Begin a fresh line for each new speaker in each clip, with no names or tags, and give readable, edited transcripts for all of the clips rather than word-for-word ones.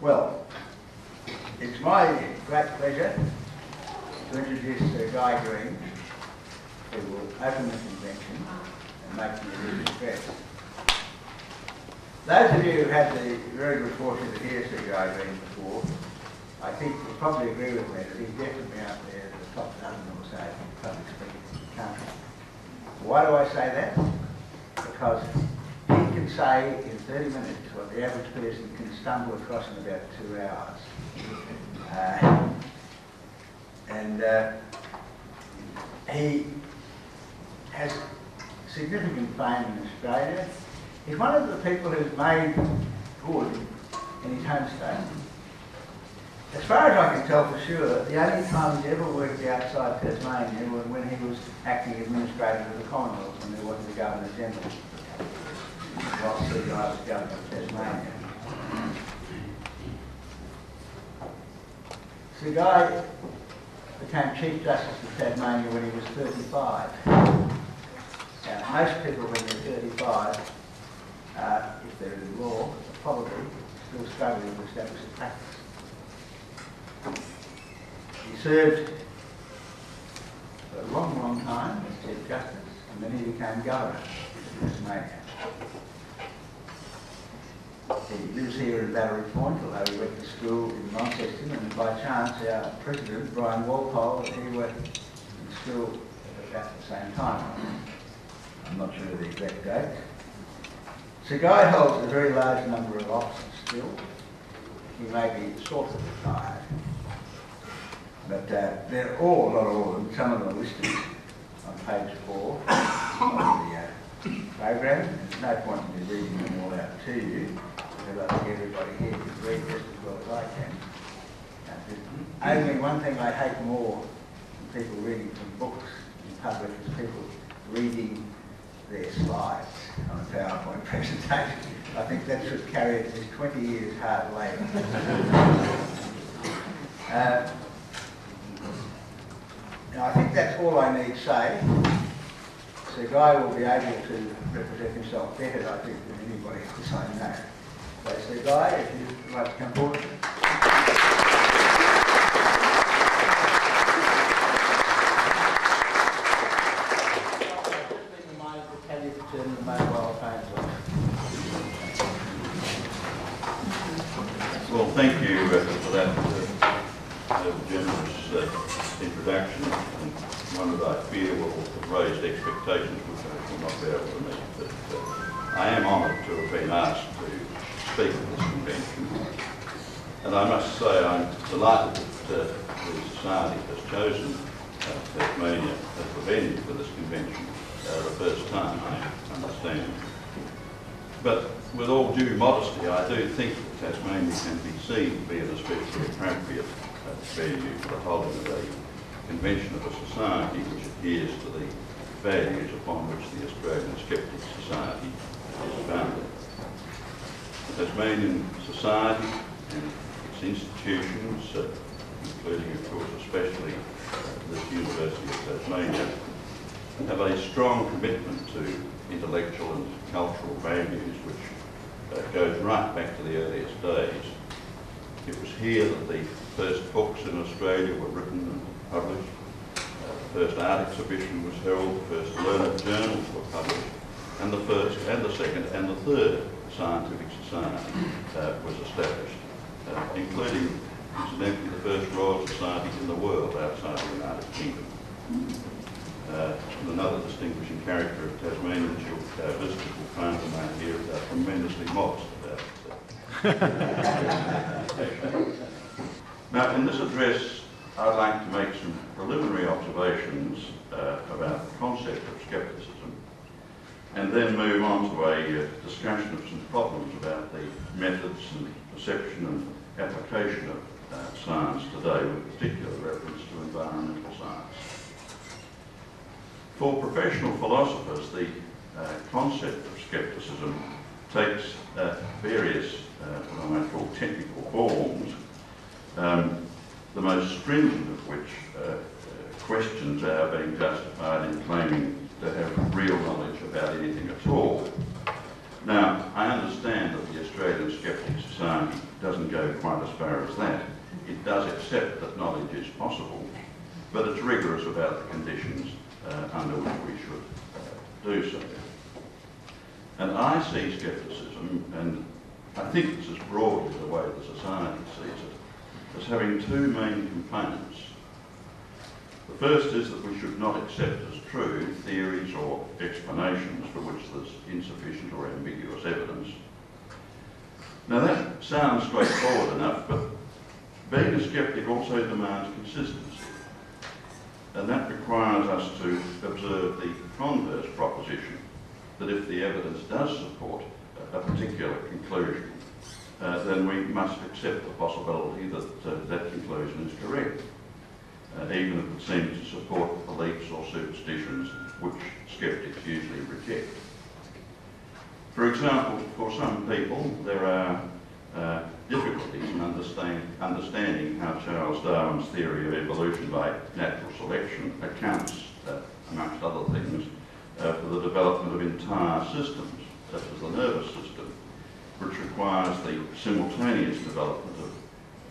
Well, it's my great pleasure to introduce Guy Green, who will open the convention and make the initial address. Those of you who had the very good fortune to hear Sir Guy Green before, I think will probably agree with me that he's definitely out there at the top dozen or so in public speaking in the country. Why do I say that? Because he can say in 30 minutes what the average person can stumble across in about 2 hours. He has significant fame in Australia. He's one of the people who's made good in his home state. As far as I can tell for sure, the only time he's ever worked outside Tasmania was when he was acting administrator of the Commonwealth, when there wasn't a Governor General, whilst Sir Guy was Governor of Tasmania. Sir Guy became Chief Justice of Tasmania when he was 35. Now, most people when they're 35, if they're in law, are probably still struggling to establish a practice. He served for a long, long time as Chief Justice, and then he became Governor of Tasmania. He lives here in Battery Point, although he went to school in Launceston, and by chance our President, Brian Walpole, he went to school at about the same time. I'm not sure of the exact date. Sir Guy holds a very large number of offices still. He may be sort of retired. But they're all, not all of them, some of them are listed on page 4 of the program. There's no point in me reading them all out to you, because I think everybody here can read just as well as I can. There's only one thing I hate more than people reading from books in public is people reading their slides on a PowerPoint presentation. I think that should carry at least 20 years hard labour. Now, I think that's all I need to say. Sir Guy will be able to represent himself better, I think, than anybody else I know. So, Sir Guy, if you'd like to come forward. I've just been reminded to tell you to turn the mobile phones off.
Well, thank you for that generous introduction, and one that I fear will have raised expectations which I will not be able to meet. But I am honoured to have been asked to speak at this convention, and I must say I'm delighted that the Society has chosen Tasmania as the venue for this convention the first time, I understand. But with all due modesty, I do think that Tasmania can be seen to be an especially appropriate venue for the holding of a convention of a society which adheres to the values upon which the Australian Skeptics Society is founded. The Tasmanian Society and its institutions, including of course especially the University of Tasmania, have a strong commitment to intellectual and cultural values which goes right back to the earliest days. It was here that the first books in Australia were written and published. The first art exhibition was held, the first learned journals were published, and the first and the second and the third scientific society was established, including, incidentally, the first Royal Society in the world outside the United Kingdom. Another distinguishing character of Tasmania that your listeners will find when they hear are tremendously modest about. Now, in this address, I'd like to make some preliminary observations about the concept of skepticism, and then move on to a discussion of some problems about the methods and perception and application of science today, with particular reference to environmental science. For professional philosophers, the concept of skepticism takes various, what I might call technical forms, the most stringent of which questions our being justified in claiming to have real knowledge about anything at all. Now, I understand that the Australian Skeptics Society doesn't go quite rigorous about the conditions under which we should do so. And I see scepticism, and I think this is broadly the way the society sees it, as having two main components. The first is that we should not accept as true theories or explanations for which there's insufficient or ambiguous evidence. Now that sounds straightforward enough, but being a sceptic also demands consistency. And that requires us to observe the converse proposition, that if the evidence does support a particular conclusion, then we must accept the possibility that that conclusion is correct, even if it seems to support beliefs or superstitions which sceptics usually reject. For example, for some people, there are difficulties in understanding how Charles Darwin's theory of evolution by natural selection accounts, amongst other things, for the development of entire systems, such as the nervous system, which requires the simultaneous development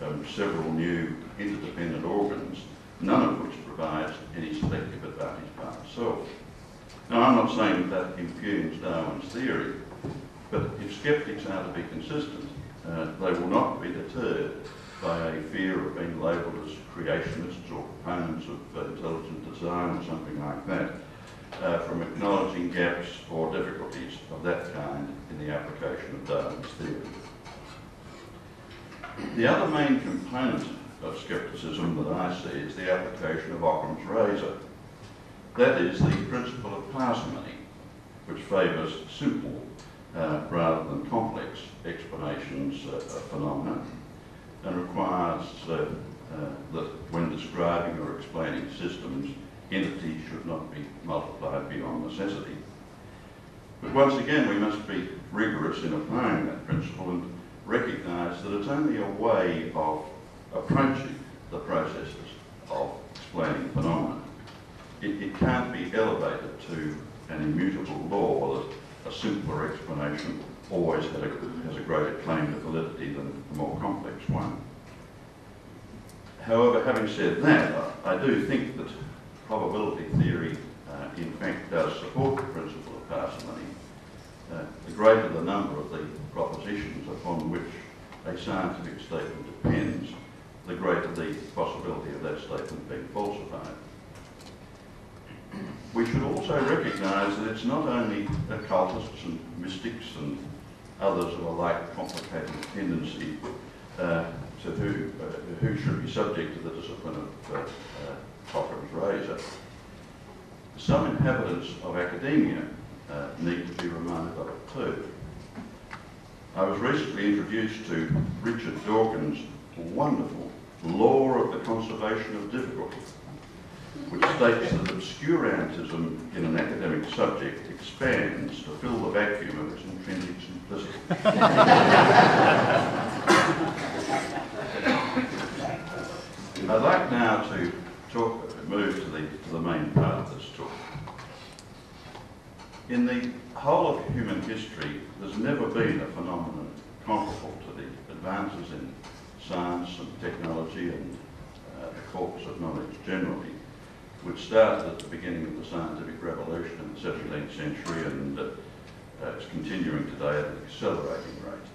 of several new interdependent organs, none of which provides any selective advantage by itself. Now, I'm not saying that impugns Darwin's theory, but if sceptics are to be consistent, they will not be deterred by a fear of being labelled as creationists or proponents of intelligent design or something like that, from acknowledging gaps or difficulties of that kind in the application of Darwin's theory. The other main component of scepticism that I see is the application of Occam's razor. That is the principle of parsimony, which favours simple rather than complex explanations of phenomena, and requires that when describing or explaining systems, entities should not be multiplied beyond necessity. But once again, we must be rigorous in applying that principle and recognise that it's only a way of approaching the processes of explaining phenomena. It can't be elevated to an immutable law that a simpler explanation always has a greater claim to validity than a more complex one. However, having said that, I do think that probability theory in fact does support the principle of parsimony. The greater the number of the propositions upon which a scientific statement depends, the greater the possibility of that statement being falsified. We should also recognise that it's not only occultists and mystics and others of a like complicated tendency who should be subject to the discipline of Occam's razor. Some inhabitants of academia need to be reminded of it too. I was recently introduced to Richard Dawkins' wonderful Law of the Conservation of Difficulty, which states that obscurantism in an academic subject expands to fill the vacuum of its intrinsic simplicity. I'd like now to move to the main part of this talk. In the whole of human history, there's never been a phenomenon comparable to the advances in science and technology and the corpus of knowledge generally, which started at the beginning of the scientific revolution in the 17th century and it's continuing today at an accelerating rate.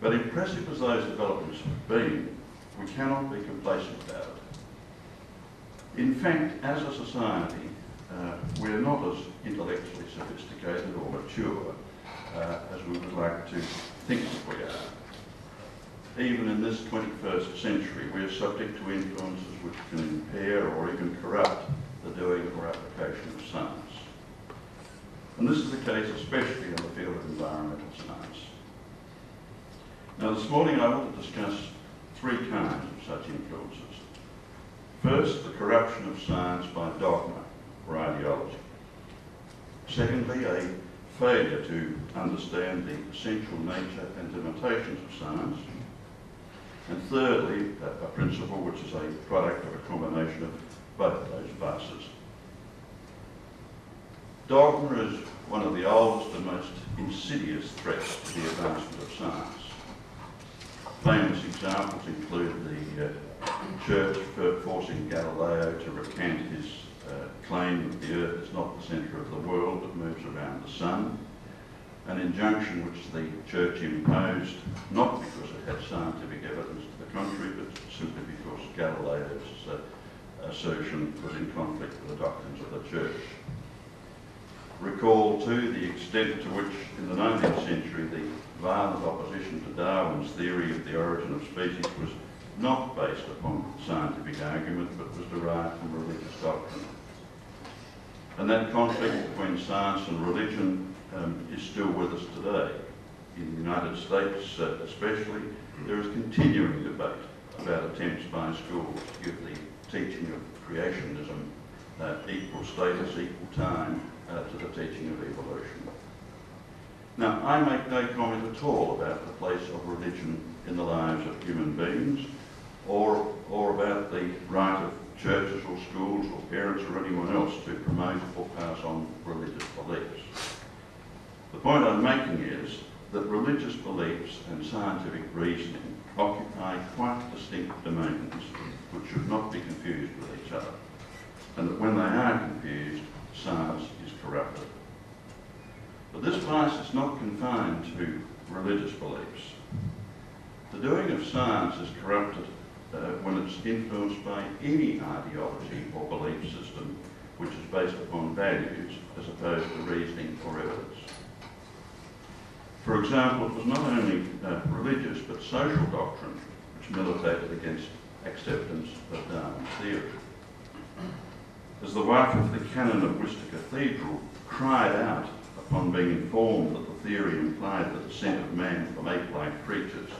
But impressive as those developments have been, we cannot be complacent about it. In fact, as a society, we are not as intellectually sophisticated or mature as we would like to think that we are. Even in this 21st century, we are subject to influences which can impair or even corrupt the doing or application of science. And this is the case especially in the field of environmental science. Now this morning I want to discuss three kinds of such influences. First, the corruption of science by dogma or ideology. Secondly, a failure to understand the essential nature and limitations of science. And thirdly, a principle which is a product of a combination of both of those vices. Dogma is one of the oldest and most insidious threats to the advancement of science. Famous examples include the Church forcing Galileo to recant his claim that the Earth is not the centre of the world but moves around the sun, an injunction which the Church imposed not because it had scientific evidence to the contrary, but simply because Galileo's assertion was in conflict with the doctrines of the Church. Recall too the extent to which in the 19th century the violent opposition to Darwin's theory of the origin of species was not based upon scientific argument but was derived from religious doctrine. And that conflict between science and religion is still with us today. In the United States especially, there is continuing debate about attempts by schools to give the teaching of creationism equal status, equal time to the teaching of evolution. Now, I make no comment at all about the place of religion in the lives of human beings, or about the right of churches or schools or parents or anyone else to promote or pass on religious beliefs. The point I'm making is that religious beliefs and scientific reasoning occupy quite distinct domains which should not be confused with each other, and that when they are confused, science is corrupted. But this vice is not confined to religious beliefs. The doing of science is corrupted when it's influenced by any ideology or belief system which is based upon values as opposed to reasoning or evidence. For example, it was not only religious but social doctrine which militated against acceptance of Darwin's theory. As the wife of the canon of Worcester Cathedral cried out upon being informed that the theory implied the descent of man from ape-like creatures,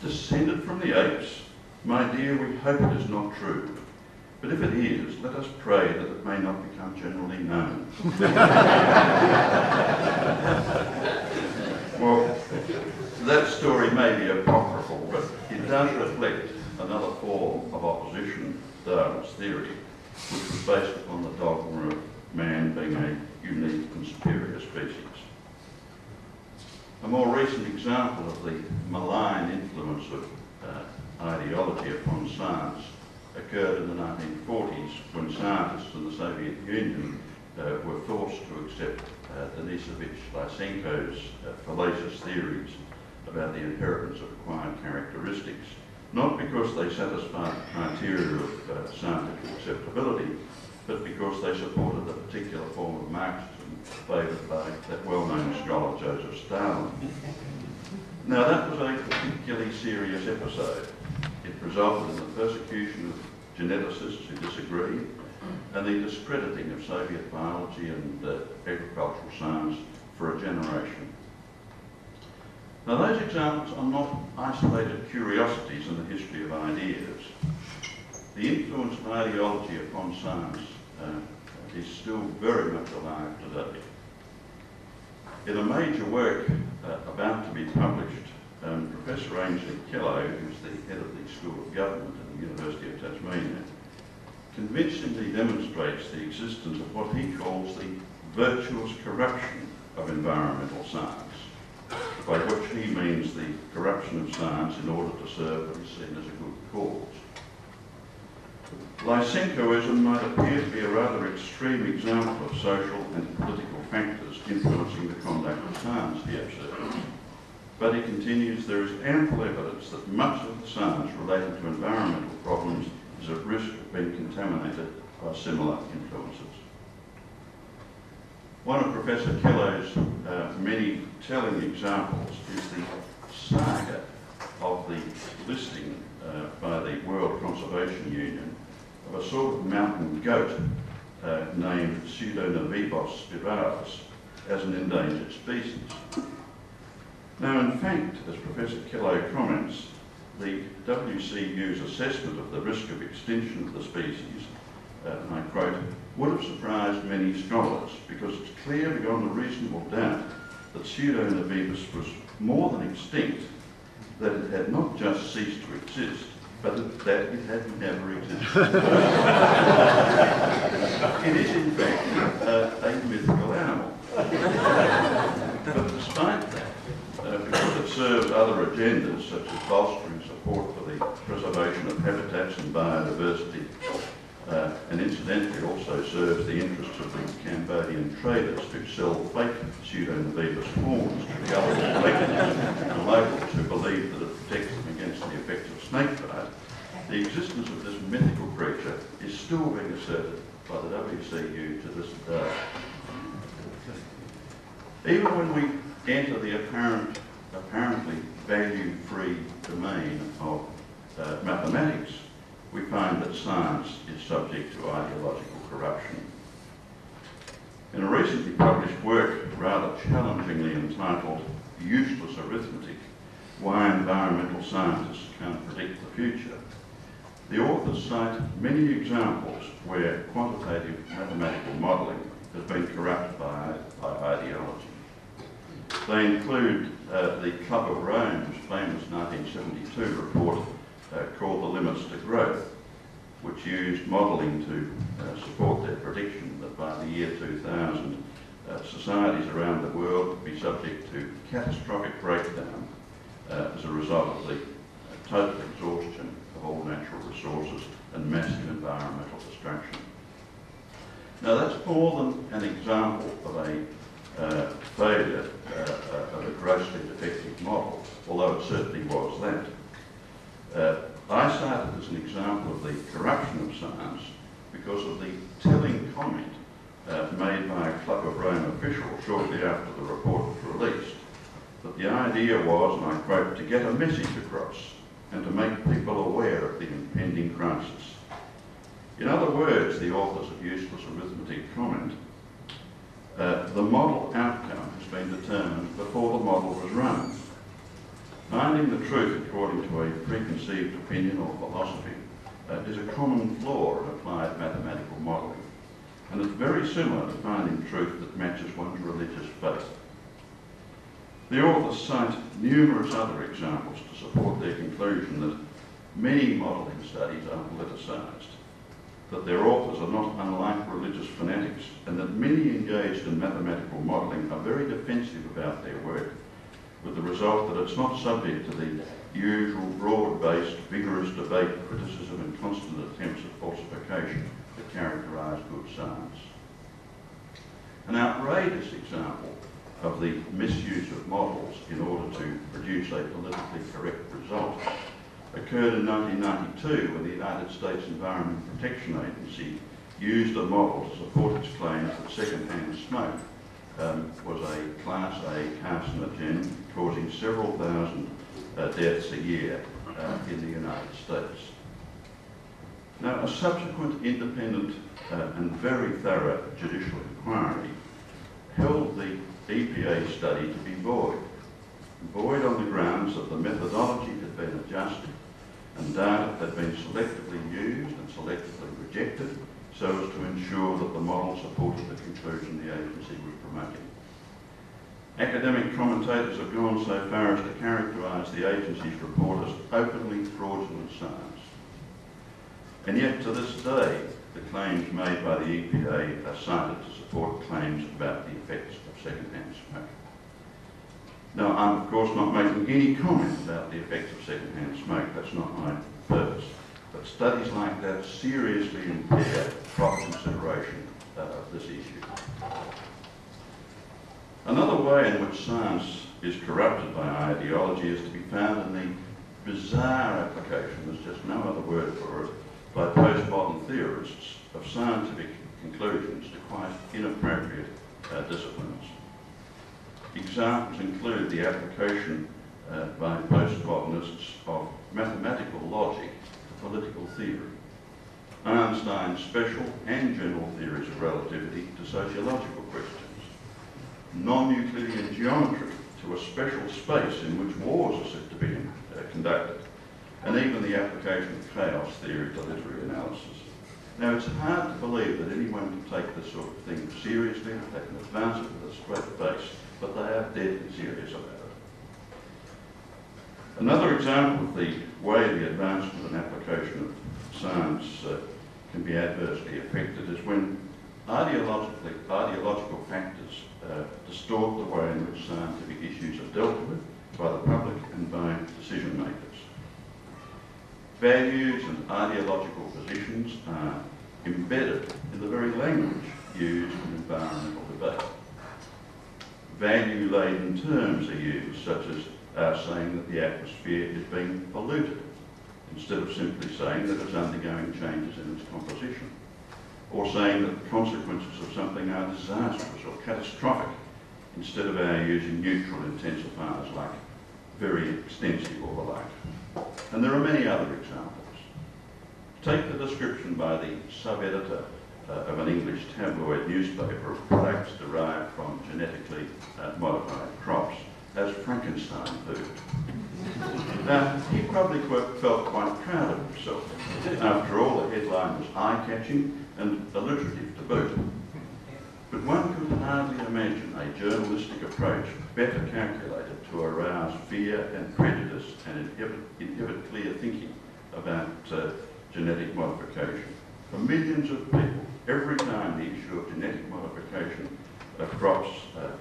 "Descended from the apes? My dear, we hope it is not true. But if it is, let us pray that it may not become generally known." Well, that story may be apocryphal, but it does reflect another form of opposition to Darwin's theory, which was based upon the dogma of man being a unique and superior species. A more recent example of the malign influence of ideology upon science occurred in the 1940s when scientists in the Soviet Union were forced to accept Denisovich Lysenko's fallacious theories about the inheritance of acquired characteristics, not because they satisfied the criteria of scientific acceptability, but because they supported a particular form of Marxism favoured by that well-known scholar Joseph Stalin. Now, that was a particularly serious episode. It resulted in the persecution of geneticists who disagreed and the discrediting of Soviet biology and agricultural science for a generation. Now, those examples are not isolated curiosities in the history of ideas. The influence of ideology upon science is still very much alive today. In a major work about to be published, Professor Ainsley Kellow, who's the head of the School of Government at the University of Tasmania, convincingly demonstrates the existence of what he calls the virtuous corruption of environmental science, by which he means the corruption of science in order to serve what is seen as a good cause. Lysenkoism might appear to be a rather extreme example of social and political factors influencing the conduct of science, he observes. But he continues, there is ample evidence that much of the science relating to environmental problems is at risk of being contaminated by similar influences. One of Professor Kellow's many telling examples is the saga of the listing by the World Conservation Union of a sort of mountain goat named Pseudonavibos spivalis as an endangered species. Now, in fact, as Professor Kellow comments, the WCU's assessment of the risk of extinction of the species, and I quote, would have surprised many scholars because it's clear beyond a reasonable doubt that Pseudonavibos was more than extinct, that it had not just ceased to exist, but that it had never existed. It is in fact a mythical animal. But despite that, because it serves other agendas such as bolstering support for the preservation of habitats and biodiversity, and incidentally also serves the interests of the Cambodian traders who sell fake pseudo-Navitas horns to the other collectors and locals who believe that it protects them against the effects of snakebite, the existence of this mythical creature is still being asserted by the WCU to this day. Even when we enter the apparently value-free domain of mathematics, we find that science is subject to ideological corruption. In a recently published work, rather challengingly entitled Useless Arithmetic, Why Environmental Scientists Can't Predict the Future, the authors cite many examples where quantitative mathematical modelling has been corrupted by ideology. They include the Club of Rome's famous 1972 report called The Limits to Growth, which used modelling to support their prediction that by the year 2000, societies around the world would be subject to catastrophic breakdown as a result of the total exhaustion of all natural resources and massive environmental destruction. Now that's more than an example of a failure of a grossly defective model, although it certainly was that. I cited as an example of the corruption of science because of the telling comment made by a Club of Rome official shortly after the report was released, that the idea was, and I quote, to get a message across and to make people aware of the impending crisis. In other words, the authors of Useless Arithmetic comment, the model outcome has been determined before the model was run. Finding the truth according to a preconceived opinion or philosophy is a common flaw in applied mathematical modelling, and it's very similar to finding truth that matches one's religious faith. The authors cite numerous other examples to support their conclusion that many modelling studies are politicised, that their authors are not unlike religious fanatics, and that many engaged in mathematical modelling are very defensive about their work, with the result that it's not subject to the usual broad-based, vigorous debate, criticism and constant attempts at falsification that characterise good science. An outrageous example of the misuse of models in order to produce a politically correct result occurred in 1992 when the United States Environment Protection Agency used a model to support its claims that second-hand smoke was a Class A carcinogen causing several thousand deaths a year in the United States. Now, a subsequent independent and very thorough judicial inquiry held the EPA study to be void on the grounds that the methodology had been adjusted and data had been selectively used and selectively rejected so as to ensure that the model supported the conclusion the agency was promoting. Academic commentators have gone so far as to characterise the agency's report as openly fraudulent science. And yet to this day, the claims made by the EPA are cited to support claims about the effects of second-hand smoke. Now, I'm of course not making any comment about the effects of second-hand smoke, that's not my purpose. But studies like that seriously impair proper consideration of this issue. Another way in which science is corrupted by ideology is to be found in the bizarre application, there's just no other word for it, by postmodern theorists of scientific conclusions to quite inappropriate disciplines. Examples include the application by postmodernists of mathematical logic to political theory, Einstein's special and general theories of relativity to sociological questions, non-Euclidean geometry to a special space in which wars are said to be conducted, and even the application of chaos theory to literary analysis. Now, it's hard to believe that anyone can take this sort of thing seriously and take an advance of it with a straight face, but they are deadly serious about it. Another example of the way the advancement and application of science can be adversely affected is when ideological factors distort the way in which scientific issues are dealt with by the public and by decision makers. Values and ideological positions are embedded in the very language used in environmental debate. Value-laden terms are used, such as saying that the atmosphere is being polluted, instead of simply saying that it's undergoing changes in its composition, or saying that the consequences of something are disastrous or catastrophic, instead of our using neutral intensifiers like very extensive or the like. And there are many other examples. Take the description by the sub-editor of an English tabloid newspaper of products derived from genetically modified crops as Frankenstein food. Now, he probably felt quite proud of himself. After all, the headline was eye-catching and alliterative to boot. But one could hardly imagine a journalistic approach better calculated to arouse fear and prejudice and inhibit clear thinking about genetic modification. For millions of people, every time the issue of genetic modification of crops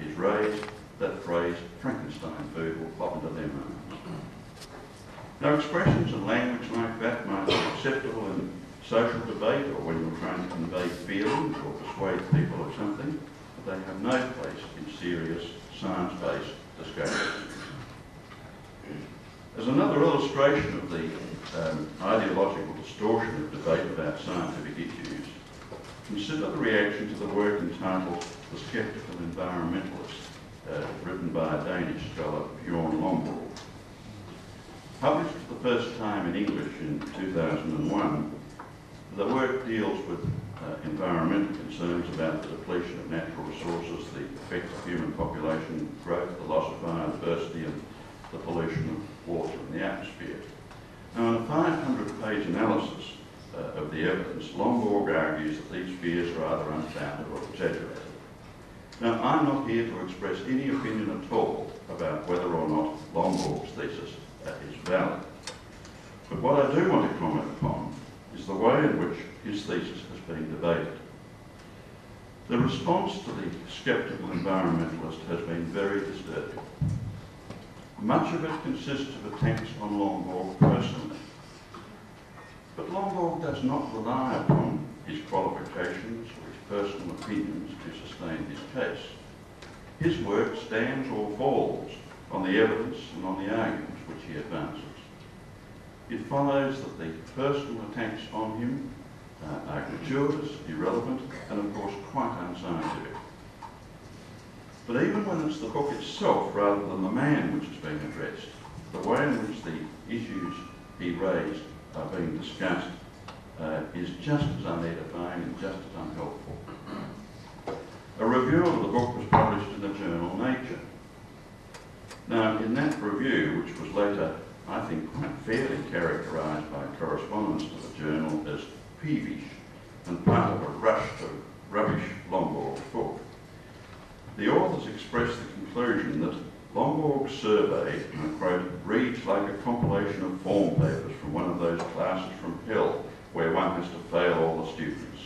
is raised, that phrase, Frankenstein food, will pop into their minds. Now, expressions and language like that might be acceptable in social debate or when you're trying to convey feelings or persuade people of something, but they have no place in serious science-based discussions. As another illustration of the ideological distortion of debate about scientific issues, consider the reaction to the work entitled The Skeptical Environmentalist, written by a Danish scholar, Bjorn Lomborg. Published for the first time in English in 2001, the work deals with environmental concerns about the depletion of natural resources, the effect of human population growth, the loss of biodiversity, and the pollution of water in the atmosphere. Now, in a 500-page analysis of the evidence, Lomborg argues that these fears are either unfounded or exaggerated. Now, I'm not here to express any opinion at all about whether or not Lomborg's thesis is valid. But what I do want to comment upon is the way in which his thesis has been debated. The response to the skeptical environmentalist has been very disturbing. Much of it consists of attacks on Lomborg personally. But Lomborg does not rely upon his qualifications or his personal opinions to sustain his case. His work stands or falls on the evidence and on the arguments which he advances. It follows that the personal attacks on him are gratuitous, irrelevant, and of course quite unscientific. But even when it's the book itself rather than the man which is being addressed, the way in which the issues he raised are being discussed is just as unedifying and just as unhelpful. A review of the book was published in the journal Nature. Now, in that review, which was later, I think, quite fairly characterised by correspondence to the journal as peevish and part of a rush to rubbish Lomborg's book, the authors expressed the conclusion that Lomborg's survey, and I quote, reads like a compilation of form papers from one of those classes from hell where one has to fail all the students.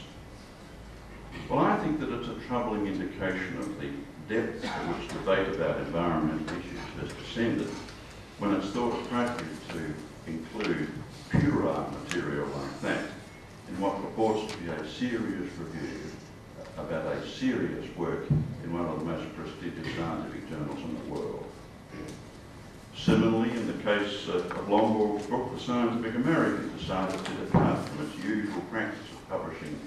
Well, I think that it's a troubling indication of the depth to which debate about environmental issues has descended when it's thought appropriate to include puerile material like that in what purports to be a serious review about a serious work in one of the most prestigious scientific journals in the world. Similarly, in the case of Lomborg's book, The Scientific American decided to depart from its usual practice of publishing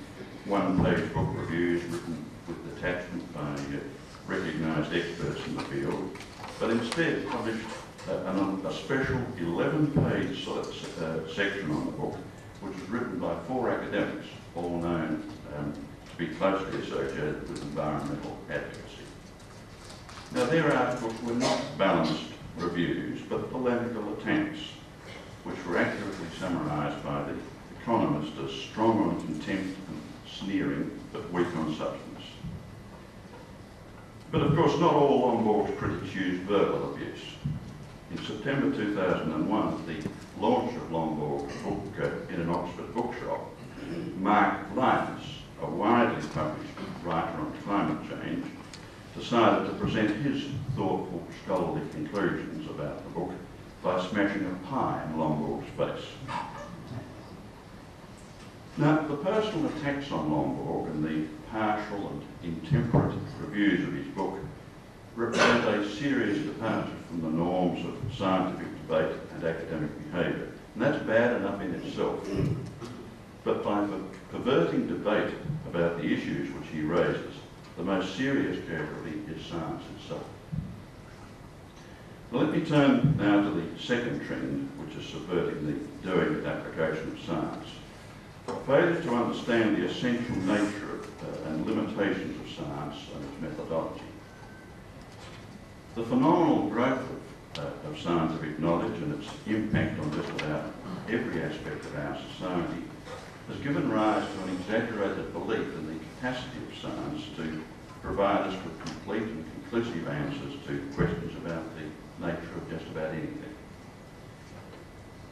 one-page book reviews written with detachment by recognised experts in the field, but instead published a special 11-page section on the book, which was written by 4 academics, all known to be closely associated with environmental advocacy. Now, their articles were not balanced reviews, but polemical attacks, which were accurately summarised by The Economist as strong on contempt and sneering, but weak on substance. But of course, not all Lomborg's critics used verbal abuse. In September 2001, at the launch of Lomborg's book in an Oxford bookshop, Mark Lyons, a widely published writer on climate change, decided to present his thoughtful scholarly conclusions about the book by smashing a pie in Lomborg's face. Now, the personal attacks on Lomborg and the partial and intemperate reviews of his book represent a serious departure from the norms of scientific debate and academic behaviour. And that's bad enough in itself. But by perverting debate about the issues which he raises, the most serious casualty is science itself. Now, let me turn now to the second trend, which is subverting the doing and application of science. Failure to understand the essential nature and limitations of science and its methodology. The phenomenal growth of scientific knowledge and its impact on just about every aspect of our society has given rise to an exaggerated belief in the capacity of science to provide us with complete and conclusive answers to questions about the nature of just about anything.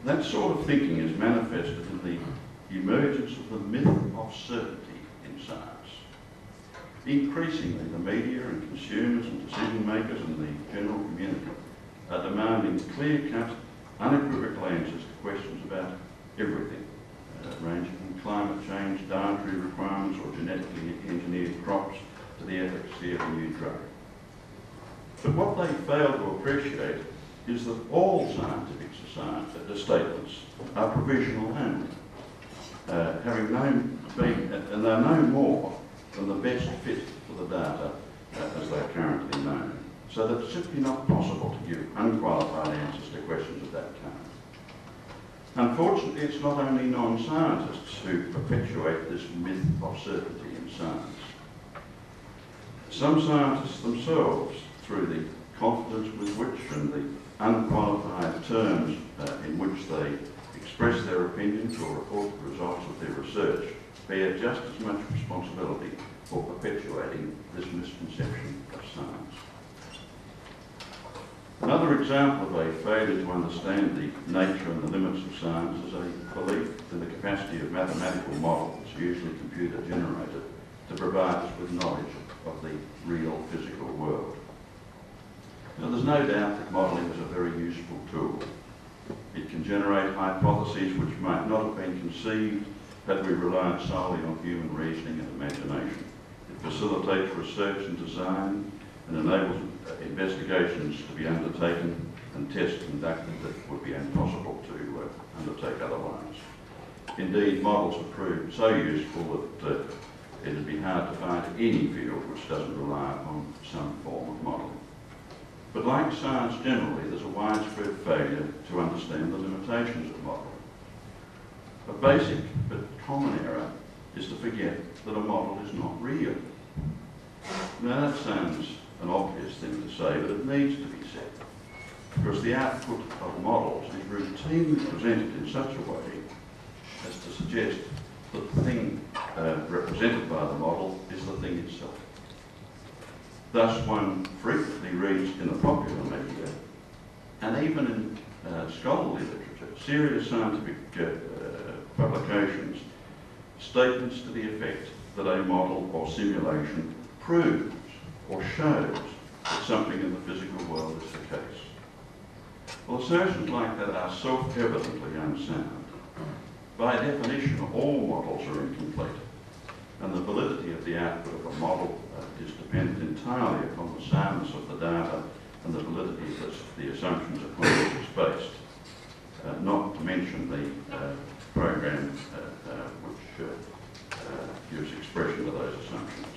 That sort of thinking is manifested in the emergence of the myth of certainty in science. Increasingly, the media and consumers and decision makers and the general community are demanding clear-cut, unequivocal answers to questions about everything, ranging from climate change, dietary requirements or genetically engineered crops to the efficacy of a new drug. But what they fail to appreciate is that all scientific statements are provisional only, and they're no more than the best fit for the data as they're currently known. So that it's simply not possible to give unqualified answers to questions of that kind. Unfortunately, it's not only non-scientists who perpetuate this myth of certainty in science. Some scientists themselves, through the confidence with which and the unqualified terms in which they express their opinions or report the results of their research, bear just as much responsibility for perpetuating this misconception of science. Another example of a failure to understand the nature and the limits of science is a belief in the capacity of mathematical models, usually computer generated, to provide us with knowledge of the real physical world. Now, there's no doubt that modelling is a very useful tool. It can generate hypotheses which might not have been conceived had we relied solely on human reasoning and imagination. It facilitates research and design and enables investigations to be undertaken and tests conducted that would be impossible to undertake otherwise. Indeed, models have proved so useful that it would be hard to find any field which doesn't rely upon some form of modelling. But like science generally, there's a widespread failure to understand the limitations of modelling. A basic but common error is to forget that a model is not real. Now that sounds an obvious thing to say, but it needs to be said, because the output of models is routinely presented in such a way as to suggest that the thing represented by the model is the thing itself. Thus, one frequently reads in the popular media, and even in scholarly literature, serious scientific publications, statements to the effect that a model or simulation proves or shows that something in the physical world is the case. Well, assertions like that are self-evidently unsound. By definition, all models are incomplete, and the validity of the output of a model is dependent entirely upon the soundness of the data and the validity of the assumptions upon which it's based, not to mention the program which gives expression to those assumptions.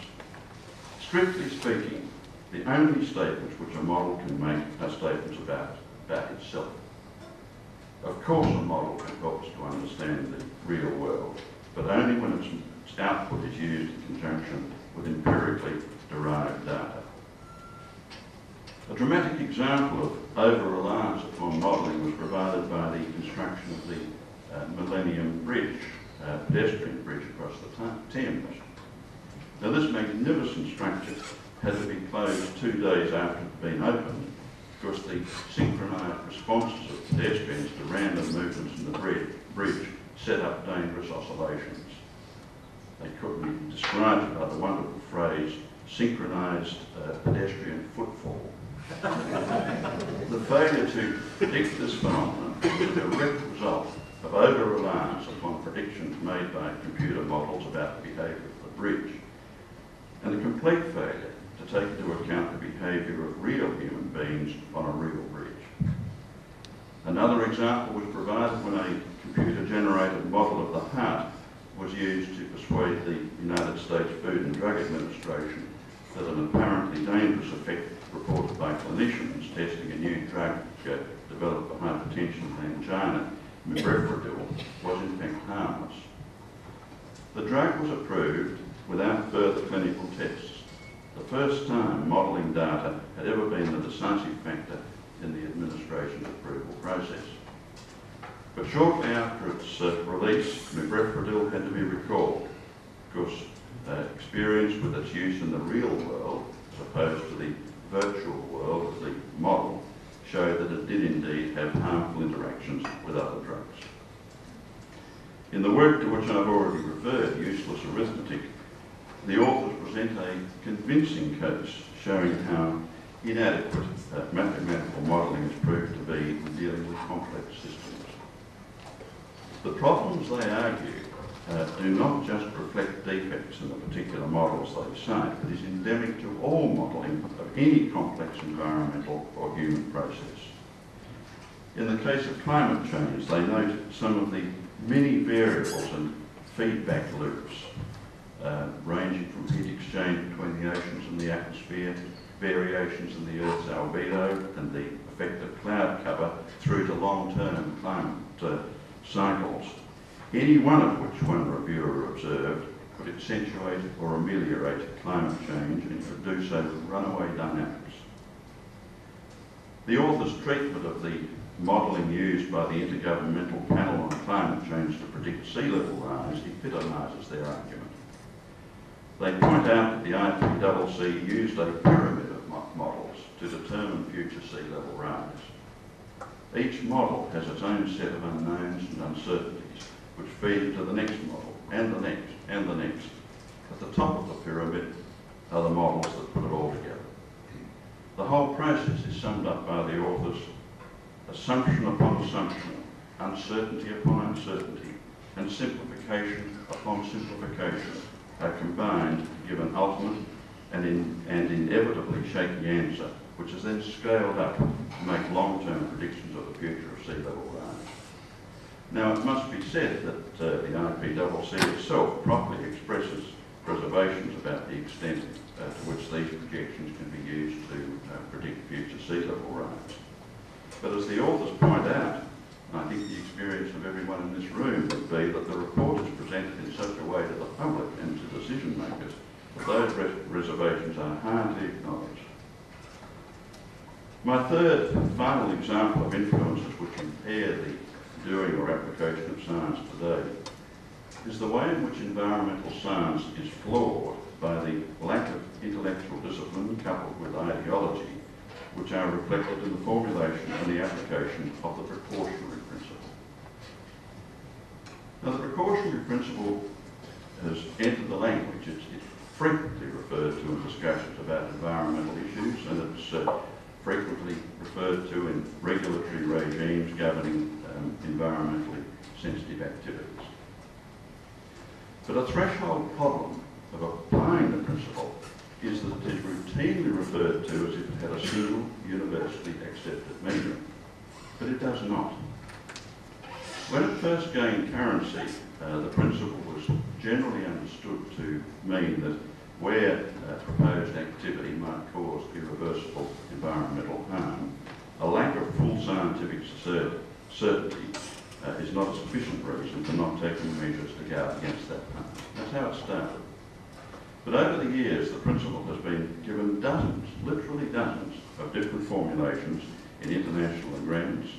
Strictly speaking, the only statements which a model can make are statements about itself. Of course, a model can help us to understand the real world, but only when its output is used in conjunction with empirically derived data. A dramatic example of over-reliance upon modelling was provided by the construction of the Millennium Bridge, pedestrian bridge across the Thames. Now, this magnificent structure had to be closed 2 days after it had been opened because the synchronised responses of pedestrians to random movements in the bridge set up dangerous oscillations. They couldn't even describe it by the wonderful phrase, synchronised pedestrian footfall. The failure to predict this phenomenon was a direct result of over-reliance upon predictions made by computer models about the behaviour of the bridge, and a complete failure to take into account the behaviour of real human beings on a real bridge. Another example was provided when a computer-generated model of the heart was used to persuade the United States Food and Drug Administration that an apparently dangerous effect reported by clinicians testing a new drug developed for hypertension and angina, Mibepredil, was in fact harmless. The drug was approved without further clinical tests, the first time modelling data had ever been the decisive factor in the administration's approval process. But shortly after its release, Mibepredil had to be recalled because experience with its use in the real world, as opposed to the virtual world of the model, showed that it did indeed have harmful interactions with other drugs. In the work to which I've already referred, Useless Arithmetic, the authors present a convincing case showing how inadequate mathematical modelling has proved to be in dealing with complex systems. The problems they argue do not just reflect defects in the particular models they cite, but is endemic to all modelling of any complex environmental or human process. In the case of climate change, they note some of the many variables and feedback loops ranging from heat exchange between the oceans and the atmosphere, variations in the Earth's albedo and the effect of cloud cover, through to long-term climate cycles, any one of which one reviewer observed could accentuate or ameliorate climate change and could do so with runaway dynamics. The author's treatment of the modelling used by the Intergovernmental Panel on Climate Change to predict sea level rise epitomises their argument. They point out that the IPCC used a pyramid of models to determine future sea level rise. Each model has its own set of unknowns and uncertainties, which feed into the next model, and the next, and the next. At the top of the pyramid are the models that put it all together. The whole process is summed up by the authors: assumption upon assumption, uncertainty upon uncertainty, and simplification upon simplification are combined to give an ultimate and inevitably shaky answer, which is then scaled up to make long-term predictions of the future of sea level rise. Now, it must be said that the IPCC itself properly expresses reservations about the extent to which these projections can be used to predict future sea level rise. But as the authors point out, and I think the experience of everyone in this room would be that the report is presented in such a way to the public and to decision makers that those reservations are hard to acknowledge. My third and final example of influences which impair the doing or application of science today is the way in which environmental science is flawed by the lack of intellectual discipline coupled with ideology, which are reflected in the formulation and the application of the precautionary principle. Now, the precautionary principle has entered the language. It's frequently referred to in discussions about environmental issues, and it's frequently referred to in regulatory regimes governing environmentally sensitive activities. But a threshold problem of applying the principle is that it is routinely referred to as if it had a single, universally accepted meaning. But it does not. When it first gained currency, the principle was generally understood to mean that where proposed activity might cause irreversible environmental harm, a lack of full scientific certainty is not a sufficient reason for not taking measures to guard against that harm. That's how it started. But over the years, the principle has been given dozens, literally dozens, of different formulations in international agreements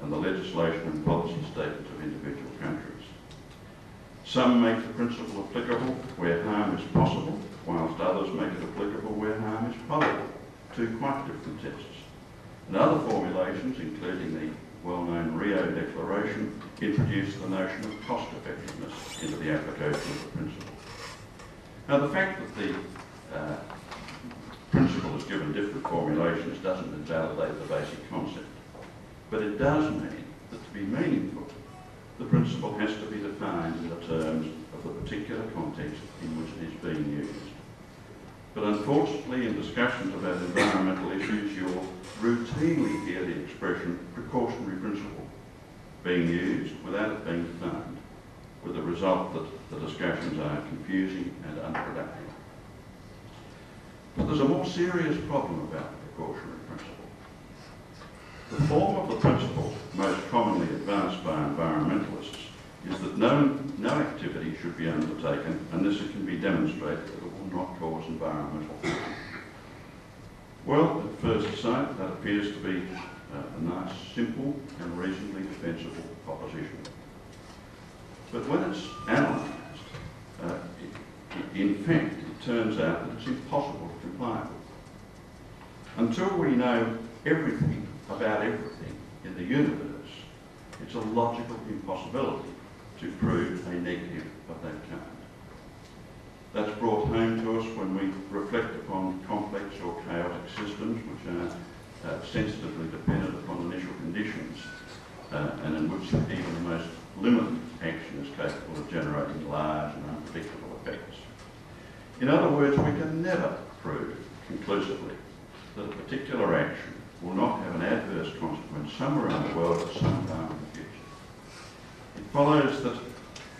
and the legislation and policy statements of individual countries. Some make the principle applicable where harm is possible, whilst others make it applicable where harm is probable. Two quite different tests. And other formulations, including the well-known Rio Declaration, introduced the notion of cost-effectiveness into the application of the principle. Now, the fact that the principle is given different formulations doesn't invalidate the basic concept, but it does mean that to be meaningful, the principle has to be defined in the terms of the particular context in which it is being used. But unfortunately, in discussions about environmental issues, you'll routinely hear the expression precautionary principle being used without it being defined, with the result that the discussions are confusing and unproductive. But there's a more serious problem about the precautionary principle. The form of the principle most commonly advanced by environmentalists is that no activity should be undertaken unless it can be demonstrated that it will not cause environmental harm. Well, at first sight, that appears to be a nice, simple and reasonably defensible proposition. But when it's analysed, in fact, it turns out that it's impossible to comply with. Until we know everything about everything in the universe, it's a logical impossibility to prove a negative of that kind. That's brought home to us when we reflect upon complex or chaotic systems which are sensitively dependent upon initial conditions and in which even the most limited action is capable of generating large and unpredictable effects. In other words, we can never prove conclusively that a particular action will not have an adverse consequence somewhere in the world at some time in the future. It follows that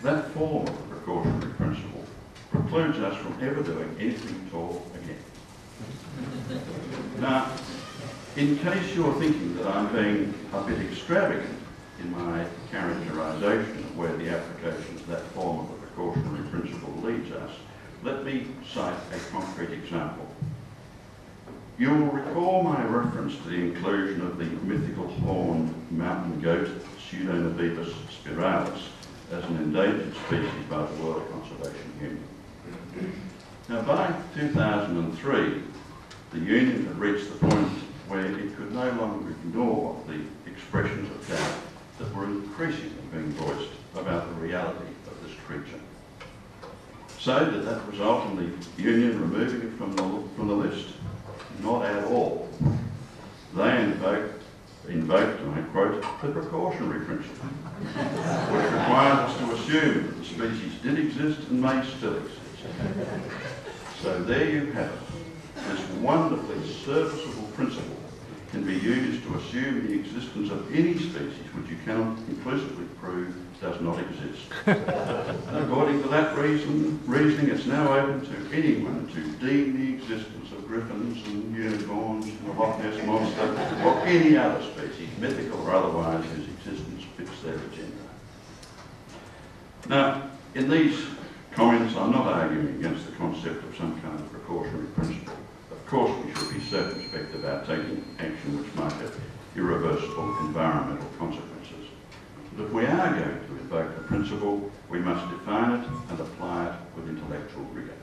that form of the precautionary principle precludes us from ever doing anything at all again. Now, in case you're thinking that I'm being a bit extravagant in my characterisation of where the application of that form of the precautionary principle leads us, let me cite a concrete example. You'll recall my reference to the inclusion of the mythical horned mountain goat, Pseudonabebus spiralis, as an endangered species by the World Conservation Union. Now, by 2003, the Union had reached the point where it could no longer ignore the expressions of doubt that were increasingly being voiced about the reality of this creature. So did that result in the Union removing it from the list? Not at all. They invoked, and I quote, the precautionary principle, which requires us to assume that the species did exist and may still exist. So there you have it. This wonderfully serviceable principle can be used to assume the existence of any species which you cannot conclusively prove does not exist. And according to that reasoning, it's now open to anyone to deem the existence of griffins and unicorns and the Loch Ness Monster or any other species, mythical or otherwise, whose existence fits their agenda. Now, in these comments, I'm not arguing against the concept of some kind of precautionary principle. Of course, we should be circumspect about taking action which might have irreversible environmental consequences. But if we are going to invoke the principle, we must define it and apply it with intellectual rigour.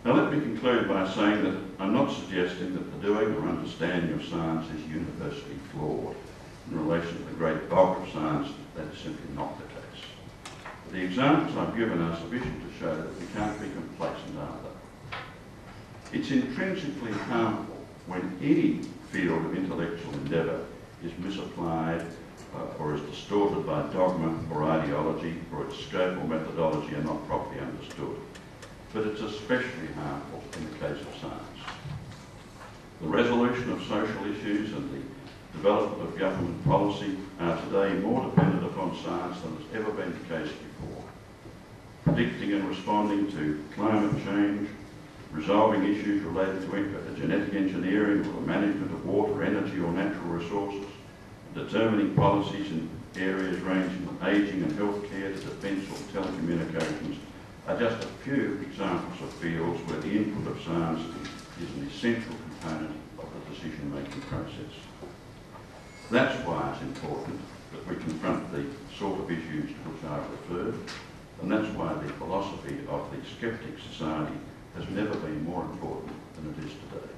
Now, let me conclude by saying that I'm not suggesting that the doing or understanding of science is universally flawed. In relation to the great bulk of science, that is simply not the case. But the examples I've given are sufficient to show that we can't be complacent either. It's intrinsically harmful when any field of intellectual endeavour is misapplied or is distorted by dogma or ideology, or its scope or methodology are not properly understood. But it's especially harmful in the case of science. The resolution of social issues and the development of government policy are today more dependent upon science than has ever been the case before. Predicting and responding to climate change, resolving issues related to genetic engineering or the management of water, energy or natural resources, determining policies in areas ranging from ageing and healthcare to defence or telecommunications are just a few examples of fields where the input of science is an essential component of the decision-making process. That's why it's important that we confront the sort of issues to which I've referred, and that's why the philosophy of the Skeptics Society has never been more important than it is today.